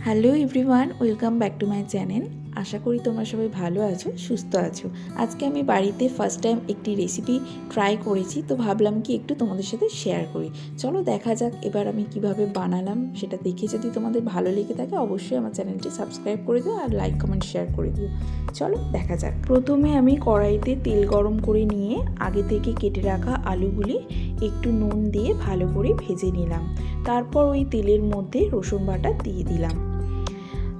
Hello everyone, welcome back to my channel. আশা করি তোমরা সবাই ভালো আছো, সুস্থ আছো। আজকে আমি বাড়িতে ফার্স্ট টাইম একটি রেসিপি ট্রাই করেছি, তো ভাবলাম কি একটু তোমাদের সাথে শেয়ার করি। চলো দেখা যাক এবার আমি কিভাবে বানালাম। সেটা দেখে যদি তোমাদের ভালো লেগে থাকে অবশ্যই আমার চ্যানেলটি সাবস্ক্রাইব করে দিও আর লাইক কমেন্ট শেয়ার করে দিও। চলো দেখা যাক। প্রথমে আমি কড়াইতে তেল গরম করে নিয়ে আগে থেকে কেটে রাখা আলুগুলি একটু নুন দিয়ে ভালো করে ভেজে নিলাম। তারপর ওই তেলের মধ্যে রসুন বাটা দিয়ে দিলাম।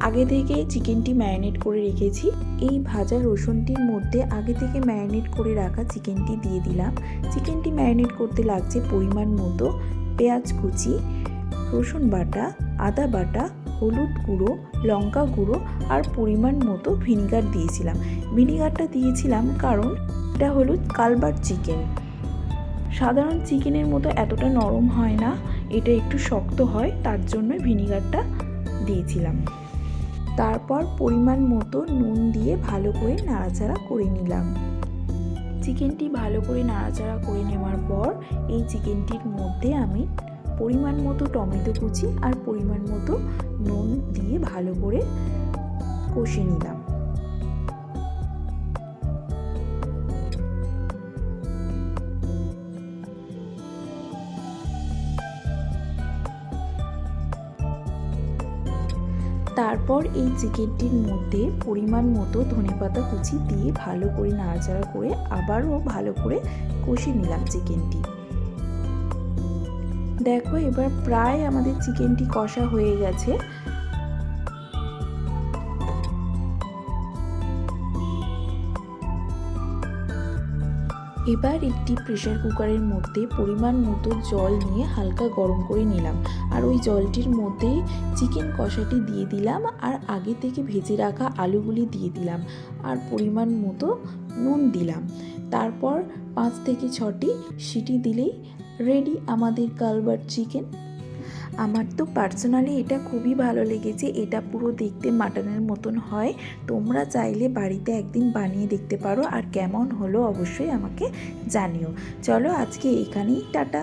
আগে থেকে চিকেনটি ম্যারিনেট করে রেখেছি। এই ভাজা রসুনটির মধ্যে আগে থেকে ম্যারিনেট করে রাখা চিকেনটি দিয়ে দিলাম। চিকেনটি ম্যারিনেট করতে লাগছে পরিমাণ মতো পেঁয়াজ কুচি, রসুন বাটা, আদা বাটা, হলুদ গুঁড়ো, লঙ্কা গুঁড়ো আর পরিমাণ মতো ভিনিগার দিয়েছিলাম। ভিনিগারটা দিয়েছিলাম কারণ এটা হলো কালবার্ড চিকেন। সাধারণ চিকেনের মতো এতটা নরম হয় না, এটা একটু শক্ত হয়, তার জন্য ভিনিগারটা দিয়েছিলাম। তারপর পরিমাণ মতো নুন দিয়ে ভালো করে নাড়াচাড়া করে নিলাম। চিকেনটি ভালো করে নাড়াচাড়া করে নেওয়ার পর এই চিকেনটির মধ্যে আমি পরিমাণ মতো টমেটো কুচি আর পরিমাণ মতো নুন দিয়ে ভালো করে কষে নিলাম। তারপর এই চিকেনটির মধ্যে পরিমাণ মতো ধনেপাতা কুচি দিয়ে ভালো করে নাড়াচাড়া করে আবারও ভালো করে কষে নিলাম চিকেনটি। দেখো এবার প্রায় আমাদের চিকেনটি কষা হয়ে গেছে। এবার একটি প্রেসার কুকারের মধ্যে পরিমাণ মতো জল নিয়ে হালকা গরম করে নিলাম আর ওই জলটির মধ্যে চিকেন কষাটি দিয়ে দিলাম আর আগে থেকে ভেজে রাখা আলুগুলি দিয়ে দিলাম আর পরিমাণ মতো নুন দিলাম। তারপর 5 থেকে 6টি সিটি দিলেই রেডি আমাদের কালবার্ড চিকেন। আমার তো পার্সোনালি এটা খুবই ভালো লেগেছে। এটা পুরো দেখতে মাটনের মতন হয়। তোমরা চাইলে বাড়িতে একদিন বানিয়ে দেখতে পারো আর কেমন হলো অবশ্যই আমাকে জানিও। চলো আজকে এখানেই টাটা।